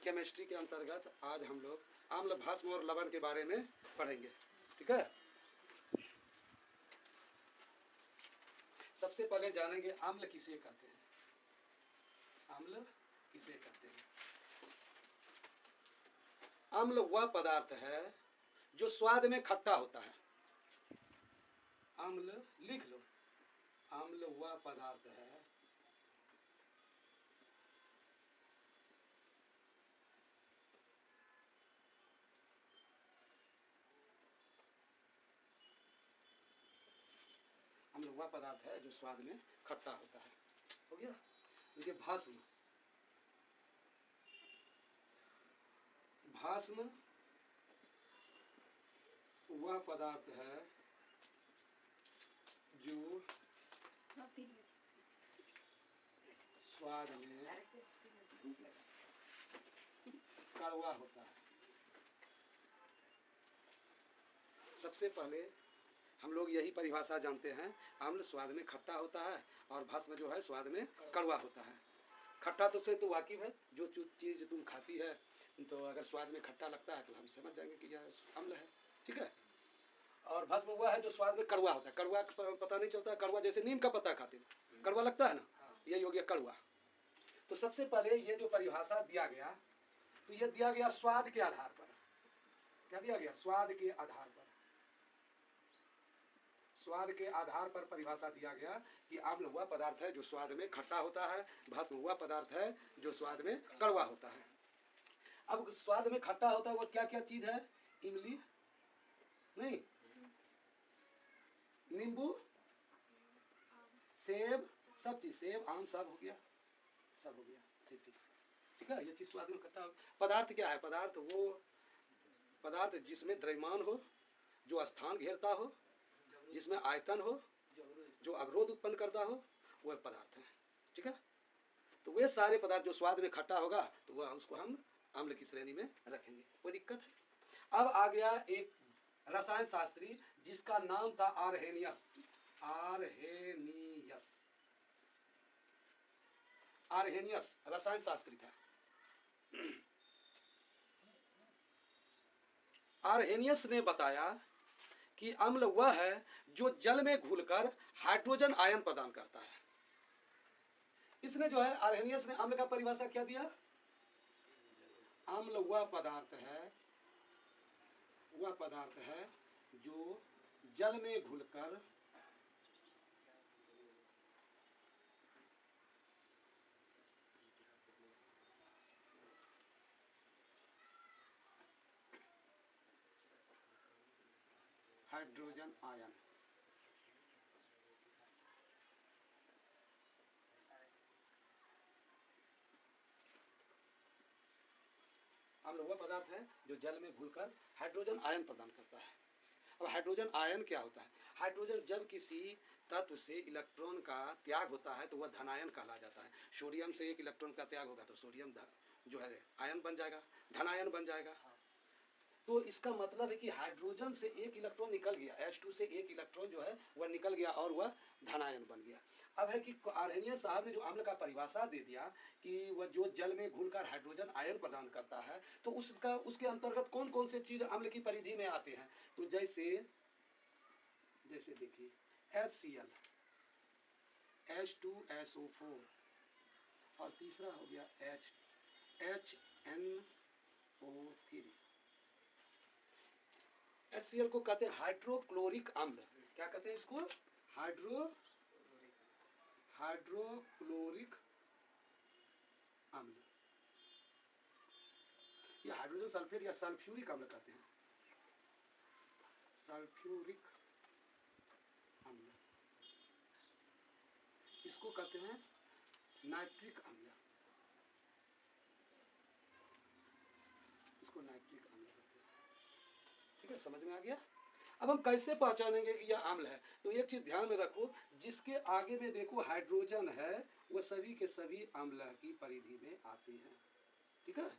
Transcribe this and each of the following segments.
Chemistry के अंतर्गत आज हम लोग आम्ल, भस्म और लवण के बारे में पढ़ेंगे। ठीक है, सबसे पहले जानेंगे अम्ल किसे कहते हैं। अम्ल किसे कहते हैं? अम्ल वह पदार्थ है जो स्वाद में खट्टा होता है। अम्ल लिख लो, अम्ल वह पदार्थ है अम्ल वह पदार्थ है जो स्वाद में खट्टा होता है। हो गया। देखिए भस्म, भस्म वह पदार्थ है जो स्वाद में कड़वा होता है। सबसे पहले हम लोग यही परिभाषा जानते हैं, अम्ल स्वाद में खट्टा होता है और भस्म जो है स्वाद में कड़वा होता है। खट्टा तो से तो वाकिफ है, जो चीज़ तुम खाती है तो अगर स्वाद में खट्टा लगता है तो हम समझ जाएंगे कि यह अम्ल है। ठीक है। और भस्म हुआ है जो स्वाद में कड़वा होता है। कड़वा पता नहीं चलता, कड़वा जैसे नीम का पत्ता खाते हैं, कड़वा लगता है ना, यही हो गया कड़वा। तो सबसे पहले ये जो परिभाषा दिया गया, तो ये दिया गया स्वाद के आधार पर। क्या दिया गया? स्वाद के आधार पर। स्वाद के आधार पर परिभाषा दिया गया कि अम्ल वह पदार्थ है जो स्वाद में खट्टा होता है, भस्म वह पदार्थ है जो स्वाद में कड़वा होता है। अब स्वाद में खट्टा होता है वो क्या क्या चीज है? इमली नहीं, नींबू, सेब, सब चीज, सेब, आम, सब हो गया, सब हो गया। ठीक है, ये चीज स्वाद में खट्टा हो। पदार्थ क्या है? पदार्थ वो पदार्थ जिसमें द्रव्यमान हो, जो स्थान घेरता हो, जिसमें आयतन हो, जो अवरोध उत्पन्न करता हो, वह पदार्थ है। ठीक है, तो वे सारे पदार्थ जो स्वाद में खट्टा होगा तो वह उसको हम अम्ल की श्रेणी में रखेंगे। कोई दिक्कत है? अब आ गया एक रसायन शास्त्री जिसका नाम था आरहेनियस। आरहेनियस, आरहेनियस रसायन शास्त्री था। आरहेनियस ने बताया कि अम्ल वह है जो जल में घुलकर हाइड्रोजन आयन प्रदान करता है। इसने जो है, आरहेनियस ने अम्ल का परिभाषा क्या दिया? अम्ल वह पदार्थ है जो जल में घुलकर हाइड्रोजन आयन अम्ल वह पदार्थ है जो जल में घुलकर हाइड्रोजन आयन प्रदान करता है। अब हाइड्रोजन आयन क्या होता है? हाइड्रोजन जब किसी तत्व से इलेक्ट्रॉन का त्याग होता है तो वह धनायन कहला जाता है। सोडियम से एक इलेक्ट्रॉन का त्याग होगा तो सोडियम जो है आयन बन जाएगा, धनायन बन जाएगा। तो इसका मतलब है कि हाइड्रोजन से एक इलेक्ट्रॉन निकल गया, H2 से एक इलेक्ट्रॉन जो है वह निकल गया और वह धनायन बन गया। अब है कि आरहेनियस साहब ने जो अम्ल का परिभाषा दे दिया कि वह जो जल में घुलकर हाइड्रोजन आयन प्रदान करता है, तो उसके अंतर्गत कौन कौन से चीज अम्ल की परिधि में आते हैं? तो जैसे देखिए HCl, H2SO4 और तीसरा हो गया HNO3। HCl को कहते हैं हाइड्रोक्लोरिक अम्ल। क्या कहते हैं इसको? हाइड्रोक्लोरिक अम्ल। ये हाइड्रोजन सल्फेट या सल्फ्यूरिक अम्ल कहते हैं, सल्फ्यूरिक अम्ल। इसको कहते हैं नाइट्रिक अम्ल, इसको नाइट्रिक अम्ल कहते हैं। ठीक है, समझ में आ गया? अब हम कैसे पहचानेंगे कि यह अम्ल है? तो एक चीज ध्यान में रखो, जिसके आगे में देखो हाइड्रोजन है वह सभी के सभी अम्ल की परिधि में आते हैं। ठीक है,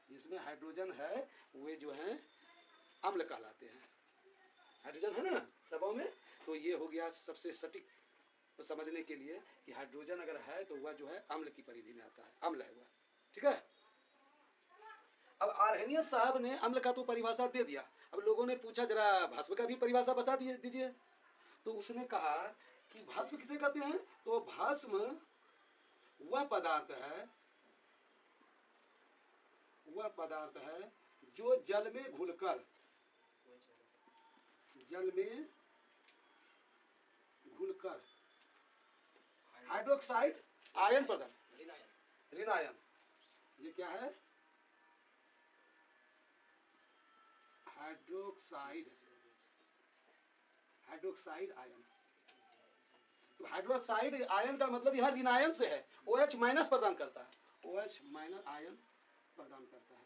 जिसमें हाइड्रोजन है वे जो हैं अम्ल कहलाते हैं। हाइड्रोजन है ना सबों में, तो ये हो गया सबसे सटीक तो समझने के लिए कि हाइड्रोजन अगर है तो वह जो है अम्ल की परिधि में आता है, अम्ल है वह। ठीक है, आर्हेनियस साहब ने अम्ल का तो परिभाषा दे दिया। अब लोगों ने पूछा जरा भस्म का भी परिभाषा बता दीजिए। तो उसने कहा कि भस्म किसे कहते हैं, तो भस्म वह पदार्थ है जो जल में घुलकर हाइड्रोक्साइड आयन प्रदान, ऋण आयन, ये क्या है, हाइड्रोक्साइड आयन। तो हाइड्रोक्साइड आयन का मतलब यह ऋण आयन से है, OH माइनस प्रदान करता है, OH माइनस आयन प्रदान करता है।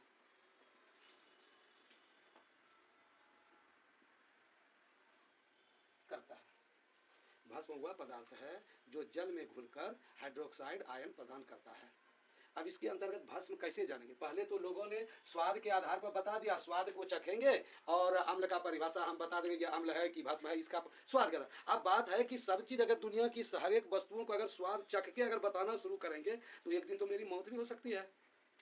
भस्म वह पदार्थ है जो जल में घुलकर हाइड्रोक्साइड आयन प्रदान करता है। अब इसके अंतर्गत भस्म कैसे जानेंगे, पहले तो लोगों ने स्वाद के आधार पर बता दिया, स्वाद को चखेंगे और अम्ल का परिभाषा हम बता देंगे कि अम्ल है कि भस्म है, इसका स्वाद का। अब बात है कि सब चीज अगर दुनिया की हर एक वस्तुओं को अगर स्वाद चख के अगर बताना शुरू करेंगे तो एक दिन तो मेरी मौत भी हो सकती है।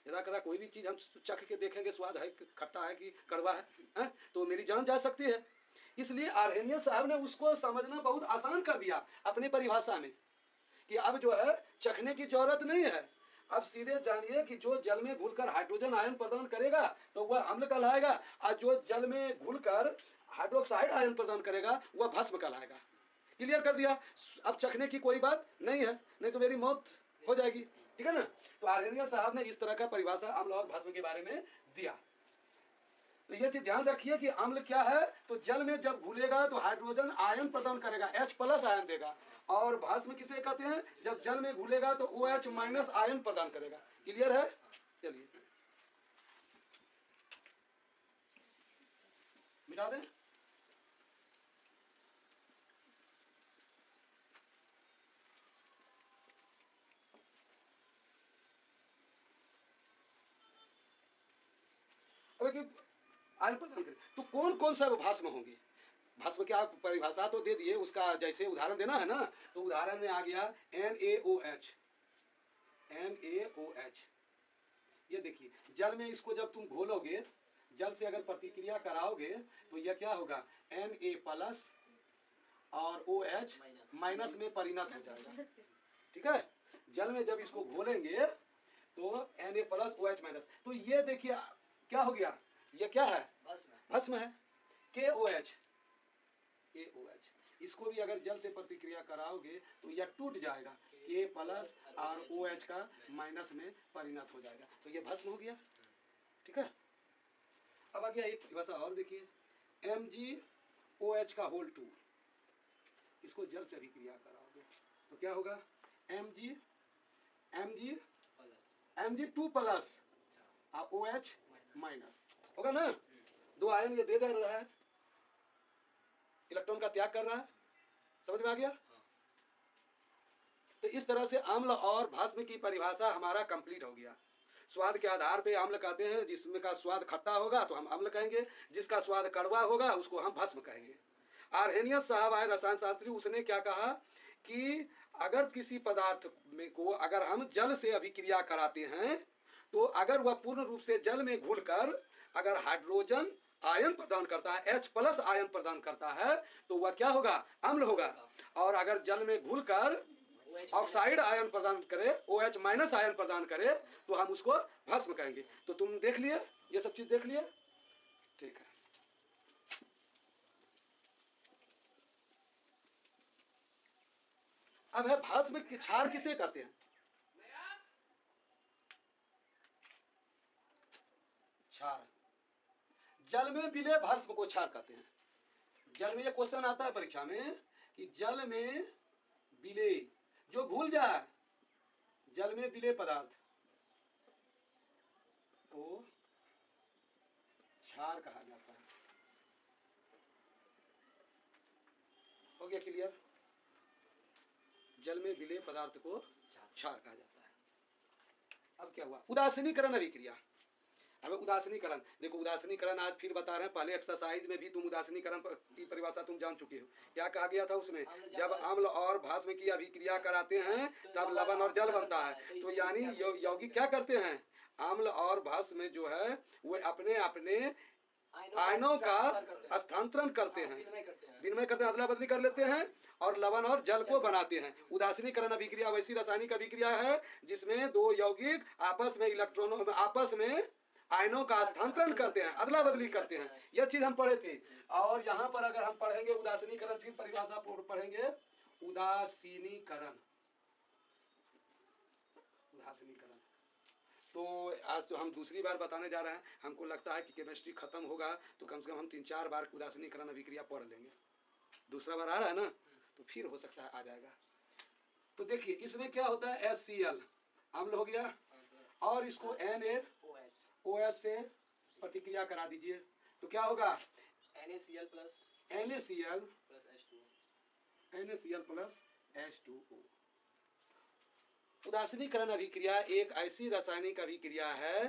यदा कदा कोई भी चीज हम चख के देखेंगे स्वाद है, खट्टा है कि कड़वा है, तो मेरी जान जा सकती है। इसलिए आर्हेनियस साहब ने उसको समझना बहुत आसान कर दिया अपनी परिभाषा में कि अब जो है चखने की जरूरत नहीं है, अब सीधे जानिए कि जो जल में घुलकर हाइड्रोजन आयन प्रदान करेगा तो वह अम्ल कहलाएगा, और जो जल में घुलकर हाइड्रोक्साइड आयन प्रदान करेगा वह भस्म कहलाएगा। क्लियर कर दिया। अब चखने की कोई बात नहीं है, नहीं तो मेरी मौत हो जाएगी, ठीक है ना। तो आर्हेनियस साहब ने इस तरह का परिभाषा अम्ल और भस्म के बारे में दिया। तो ये चीज ध्यान रखिए कि अम्ल क्या है, तो जल में जब घुलेगा तो हाइड्रोजन आयन प्रदान करेगा, H+ आयन देगा, और भस्म किसे कहते हैं, जब जल में घुलेगा तो OH- आयन प्रदान करेगा। क्लियर है। चलिए मिटा दें। अब आयन प्रदान करें तो कौन कौन सा भस्म होंगे, भस्म की आप परिभाषा तो दे दिए, उसका जैसे उदाहरण देना है ना, तो उदाहरण में आ गया NaOH। ये देखिए जल में इसको जब तुम घोलोगे, जल से अगर प्रतिक्रिया कराओगे तो यह क्या होगा, Na+ और OH- में परिणत हो जाएगा, ठीक है। जल में जब इसको घोलेंगे तो Na+ OH-, तो ये देखिए क्या हो गया, ये क्या है, भस्म है, KOH। इसको भी अगर जल से प्रतिक्रिया कराओगे तो यह टूट जाएगा, K+ और OH का माइनस में परिणत हो जाएगा, तो यह भस्म हो गया, ठीक है। अब आ गया एक परिभाषा और देखिए, MgOH2। इसको जल से अभिक्रिया कराओगे तो क्या होगा, Mg2+ और OH- होगा ना। दो आयन ये दे रहा है, इलेक्ट्रॉन का त्याग कर रहा है, समझ में आ गया। तो इस तरह से अम्ल और भस्म की परिभाषा हमारा कंप्लीट हो गया। स्वाद के आधार पे अम्ल कहते हैं, जिसमें का स्वाद खट्टा होगा तो हम अम्ल कहेंगे, जिसका स्वाद कड़वा होगा उसको हम भस्म कहेंगे। आर्हेनियस साहब आए रसायन शास्त्री, उसने क्या कहा कि अगर किसी पदार्थ में को अगर हम जल से अभिक्रिया कराते हैं तो अगर वह पूर्ण रूप से जल में घुलकर अगर हाइड्रोजन आयन प्रदान करता है, H+ आयन प्रदान करता है, तो वह क्या होगा, अम्ल होगा। और अगर जल में घुलकर ऑक्साइड आयन प्रदान करे, OH- आयन प्रदान करे, तो हम उसको भस्म कहेंगे। तो तुम देख लिए, ये सब चीज देख लिए, ठीक है। अब है भस्म की क्षार किसे कहते हैं, क्षार, जल में विलय भस्म को क्षार कहते हैं। जल में ये क्वेश्चन आता है परीक्षा में कि जल में विलय जो घुल जाए, जल में विलय पदार्थ को क्षार कहा जाता है। हो गया क्लियर, जल में विलय पदार्थ को क्षार कहा जाता है। अब क्या हुआ, उदासीनीकरण अभिक्रिया। अब उदासीनीकरण देखो, उदासीनीकरण आज फिर बता रहे हैं, पहले एक्सरसाइज में भी तुम उदासीनीकरण की परिभाषा तुम जान चुके हो। क्या कहा गया था उसमें, जब अम्ल और भस्म की अभिक्रिया कराते हैं तब लवण और जल बनता है। तो यानी यौगिक क्या करते हैं, अम्ल और भस्म में जो है वे अपने अपने आयनों का स्थानांतरण करते हैं, विनिमय करते हैं, अदला बदली कर लेते हैं और लवण और जल को बनाते हैं। उदासीनीकरण अभिक्रिया वैसी रासायनिक अभिक्रिया है जिसमें दो यौगिक आपस में इलेक्ट्रॉनों आपस में आयनों का स्थानांतरण करते हैं, अदला बदली करते हैं। यह चीज हम पढ़े थे। और यहाँ पर अगर हम पढ़ेंगे उदासीनीकरण, फिर परिभाषा पढ़ेंगे उदासीनीकरण। उदासीनीकरण तो आज तो हम दूसरी बार बताने जा रहे हैं। हमको लगता है कि केमिस्ट्री खत्म होगा तो कम से कम हम 3-4 बार उदासीनीकरण अभिक्रिया पढ़ लेंगे। दूसरा बार आ रहा है ना, तो फिर हो सकता है आ जाएगा। तो देखिए इसमें क्या होता है, HCl अम्ल हो गया और इसको NaOH से प्रतिक्रिया करा दीजिए तो क्या होगा, NaCl प्लस H2O। उदासीनीकरण अभिक्रिया एक ऐसी रासायनिक अभिक्रिया है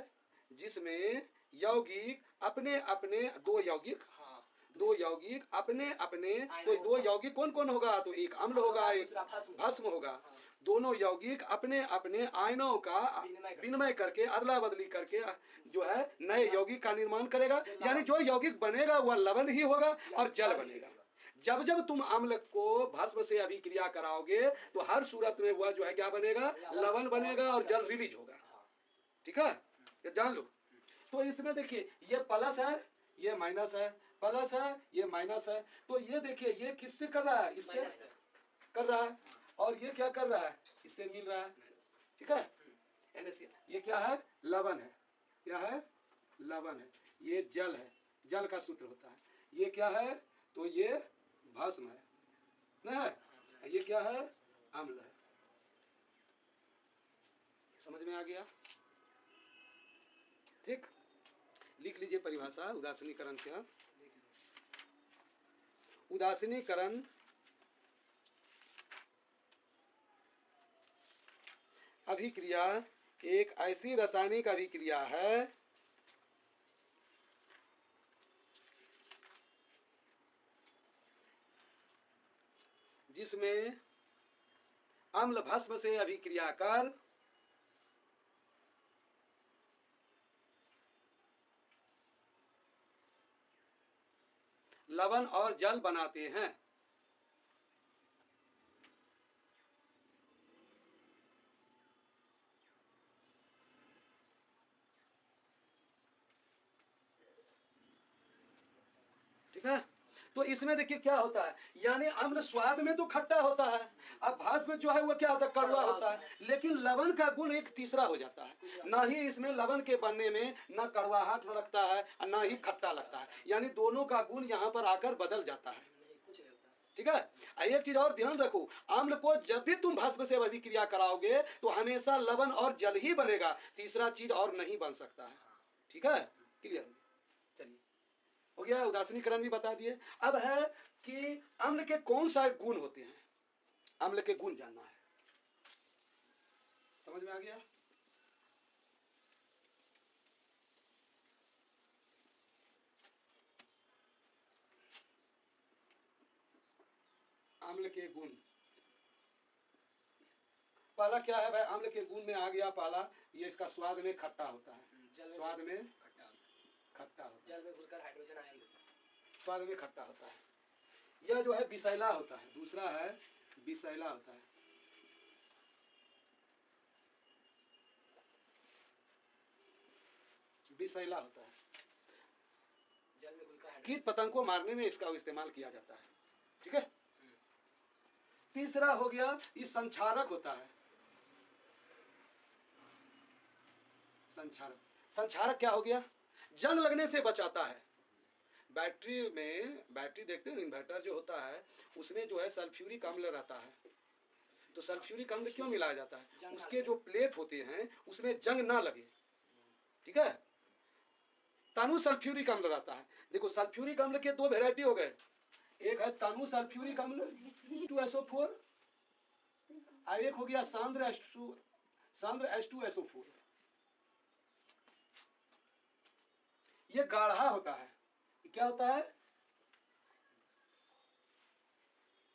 जिसमें यौगिक अपने अपने दो यौगिक अपने अपने, तो दो यौगिक कौन कौन होगा, तो एक अम्ल होगा एक भस्म होगा। दोनों यौगिक अपने अपने आयनों का विनिमय करके अदला बदली करके जो है नए यौगिक का निर्माण करेगा। यानी जो यौगिक बनेगा वह लवण ही होगा और जल बनेगा। जब जब तुम अम्ल को भस्म से अभिक्रिया कराओगे तो हर सूरत में वह जो है क्या बनेगा, लवण बनेगा और जल रिलीज होगा। ठीक है, ये जान लो। तो इसमें देखिए ये प्लस है, ये माइनस है, प्लस है, ये माइनस है। तो ये देखिए ये किससे कर रहा है, इससे कर रहा है, और ये क्या कर रहा है, इससे मिल रहा है। ठीक है, ये क्या है, लवण है। क्या है, लवण है। ये जल है, जल का सूत्र होता है। ये क्या है, तो ये भस्म है ना, ये क्या है, अम्ल है। समझ में आ गया? ठीक, लिख लीजिए परिभाषा उदासीनीकरण क्या। उदासीनीकरण अभिक्रिया एक ऐसी रासायनिक अभिक्रिया है जिसमें अम्ल भस्म से अभिक्रिया कर लवण और जल बनाते हैं। ठीक है, तो इसमें देखिए क्या होता है, यानी अम्ल स्वाद में तो खट्टा होता है, अब भस्म जो है वो क्या होता है, कड़वा होता है। लेकिन लवण का गुण एक तीसरा हो जाता है, ना ही इसमें लवण के बनने में ना कड़वाहट लगता है और ना ही खट्टा लगता है, यानी दोनों का गुण यहाँ पर आकर बदल जाता है। ठीक है, एक चीज और ध्यान रखो, अम्ल को जब भी तुम भस्म से अभिक्रिया कराओगे तो हमेशा लवण और जल ही बनेगा, तीसरा चीज और नहीं बन सकता है। ठीक है, क्लियर? चलिए हो गया, उदासीनीकरण भी बता दिए। अब है कि अम्ल के कौन सा गुण होते हैं, अम्ल के गुण जानना है। समझ में आ गया? अम्ल के गुण, पहला क्या है भाई, अम्ल के गुण में आ गया पहला, ये इसका स्वाद में खट्टा होता है, स्वाद में खट्टा होता है, जल में घुलकर हाइड्रोजन आयन देता है, स्वाद में खट्टा होता है। यह जो है विषैला होता है, दूसरा है विषैला होता है। विषैला होता है, जल में घुलकर कीट पतंग को मारने में इसका इस्तेमाल किया जाता है। ठीक है, तीसरा हो गया ये संक्षारक होता है। संक्षारक, संक्षारक क्या हो गया, जंग लगने से बचाता है। बैटरी में, बैटरी देखते हैं इन्वर्टर जो होता है उसमें जो है सल्फ्यूरिक अम्ल रहता है, तो सल्फ्यूरिक अम्ल क्यों मिलाया जाता है, उसके जो प्लेट होते हैं उसमें जंग ना लगे। ठीक है, तनु सल्फ्यूरिक अम्ल रहता है। देखो सल्फ्यूरिक अम्ल के दो वेराइटी हो गए, एक है तनु सल्फ्यूरिक अम्ल 2SO4 और एक हो गया सांद्र H2SO4। ये गाढ़ा होता है, क्या होता है,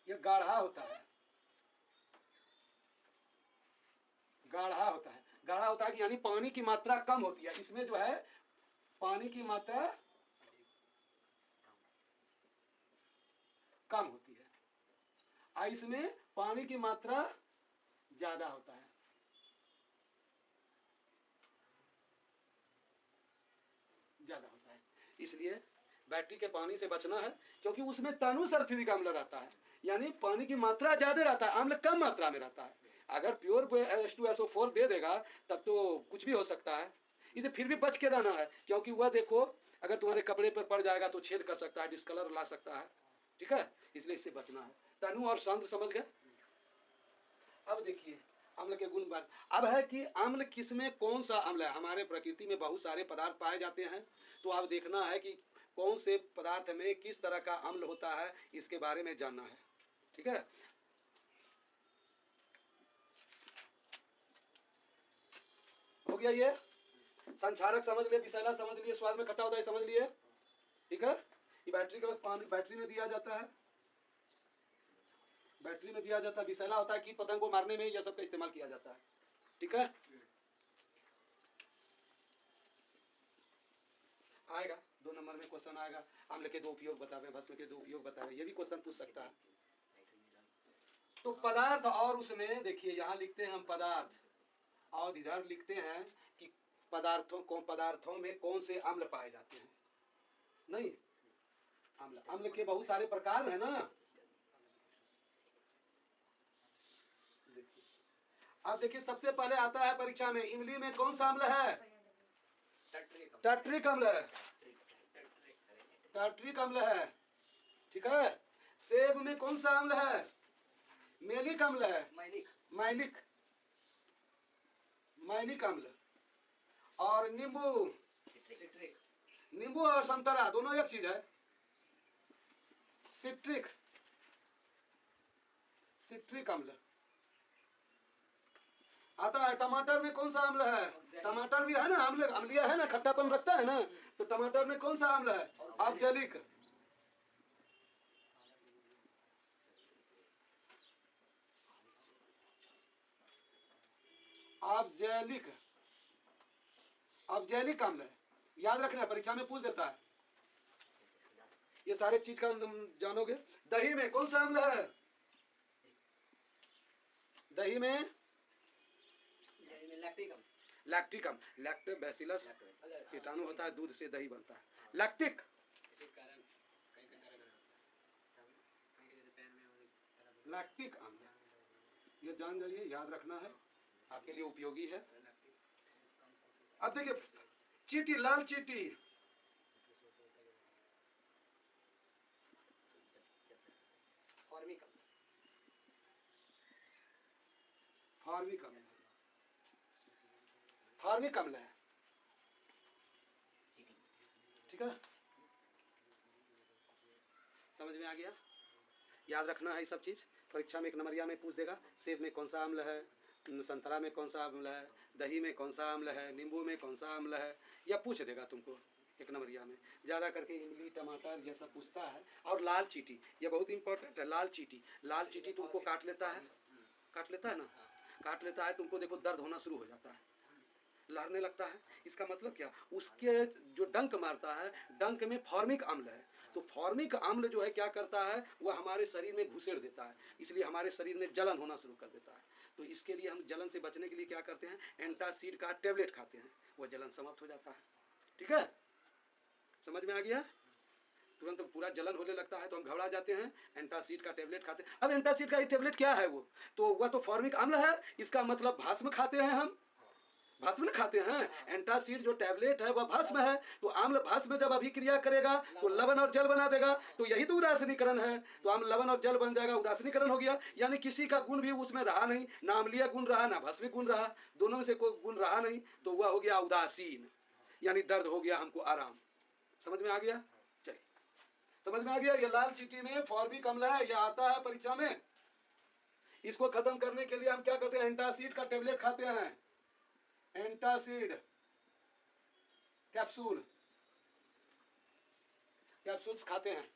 ये गाढ़ा होता है, गाढ़ा होता है। गाढ़ा होता है कि यानी पानी की मात्रा कम होती है, इसमें जो है पानी की मात्रा कम होती है, आइस में पानी की मात्रा ज्यादा होता है। ज्यादा होता है, इसलिए बैटरी के पानी से बचना है, क्योंकि उसमें तनु सल्फ्यूरिक अम्ल रहता है, यानी पानी की मात्रा ज्यादा रहता है, अम्ल कम मात्रा में रहता है। अगर प्योर H2SO4 दे देगा तब तो कुछ भी हो सकता है, इसे फिर भी बच के रहना है, क्योंकि वह देखो अगर तुम्हारे कपड़े पर पड़ जाएगा तो छेद कर सकता है, डिस्कलर ला सकता है, ठीक है, इसलिए इससे बचना है। तनु और सांद्र समझ गए। अब देखिए अम्ल के गुण बात, अब है कि अम्ल किसमें कौन सा अम्ल है। हमारे प्रकृति में बहुत सारे पदार्थ पाए जाते हैं, तो अब देखना है कि कौन से पदार्थ में किस तरह का अम्ल होता है, इसके बारे में जानना है, ठीक है। हो गया ये संचारक समझ लिए, विषैला समझ लिए, स्वाद में खट्टा होता है समझ लिए, ठीक है। ये बैटरी का पानी बैटरी में दिया जाता है, बैटरी में दिया जाता है, विषैला होता है कीट पतंग को मारने में यह सब का इस्तेमाल किया जाता है, ठीक है। आएगा 2 नंबर में क्वेश्चन आएगा, अम्ल के 2 उपयोग बतावे, भस्म के 2 उपयोग बतावे, ये भी क्वेश्चन पूछ सकता है। तो पदार्थ, और उसमें देखिए यहाँ लिखते हैं हम पदार्थ, और इधर लिखते हैं कि पदार्थों में कौन से अम्ल पाए जाते हैं। नहीं, अम्ल के बहुत सारे प्रकार है ना। देखिए अब देखिए सबसे पहले आता है परीक्षा में, इमली में कौन सा अम्ल है? टर्ट्रिक अम्ल है, टर्ट्रिक अम्ल है, ठीक है। सेब में कौन सा अम्ल है? मेलिक अम्ल है, मैलिक अम्ल। और नींबू और संतरा दोनों एक चीज है, सिट्रिक अम्ल आता है। टमाटर में कौन सा अम्ल है? टमाटर भी है ना, अम्लीय है ना, खट्टापन रखता है ना, तो टमाटर में कौन सा अम्ल है? ऑक्जेलिक। ऑक्जेलिक अम्ल है, याद रखना, परीक्षा में पूछ देता है, ये सारे चीज का जानोगे। दही में कौन सा अम्ल है? दही में लैक्टिक अम्ल, लैक्टोबैसिलस कीटाणु होता है, दूध से दही बनता है, लैक्टिक। लैक्टिक अम्ल, ये जान जाइए, याद रखना है, आपके लिए उपयोगी है। अब देखिए चींटी, लाल चींटी, फार्मिक अम्ल है, ठीक है, समझ में आ गया। याद रखना है ये सब चीज, परीक्षा में 1 नंबरिया में पूछ देगा, सेब में कौन सा अम्ल है, संतरा में कौन सा अम्ल है, दही में कौन सा अम्ल है, नींबू में कौन सा अम्ल है, या पूछ देगा तुमको 1 नंबरिया में। ज़्यादा करके इमली, टमाटर ये सब पूछता है। और लाल चींटी, ये बहुत इंपॉर्टेंट है, लाल चींटी तुमको काट लेता है ना, काट लेता है तुमको, देखो दर्द होना शुरू हो जाता है, लहरने लगता है। इसका मतलब क्या? उसके जो डंक मारता है, डंक में फॉर्मिक अम्ल है, तो फॉर्मिक अम्ल जो है क्या करता है, वह हमारे शरीर में घुसेड़ देता है, इसलिए हमारे शरीर में जलन होना शुरू कर देता है। तो इसके लिए हम जलन से बचने के लिए क्या करते हैं, एंटासिड का टेबलेट खाते हैं, वह जलन समाप्त हो जाता है, ठीक है। समझ में आ गया। तुरंत पूरा जलन होने लगता है तो हम घबरा जाते हैं, एंटासिड का टेबलेट खाते हैं। अब एंटासिड का ये टेबलेट क्या है? वो तो फॉर्मिक अम्ल है, इसका मतलब भस्म खाते हैं हम, भस्म खाते हैं। एंटासिड जो टैबलेट है वह भस्म है, तो अम्ल भस्म जब अभिक्रिया करेगा तो लवण और जल बना देगा, तो यही तो उदासीनीकरण है। तो अम्ल लवण और जल बन जाएगा, उदासीनीकरण हो गया, यानी किसी का गुण भी उसमें रहा नहीं, ना अम्लीय गुण रहा ना भस्मी गुण रहा, दोनों में से कोई गुण रहा नहीं, तो वह हो गया उदासीन, यानी दर्द हो गया हमको आराम। समझ में आ गया? चलिए समझ में आ गया। ये लाल चींटी में फॉर्मिक अम्ल है, यह आता है परीक्षा में। इसको खत्म करने के लिए हम क्या करते हैं, एंटासिड का टेबलेट खाते हैं, एंटासिड कैप्सूल्स खाते हैं।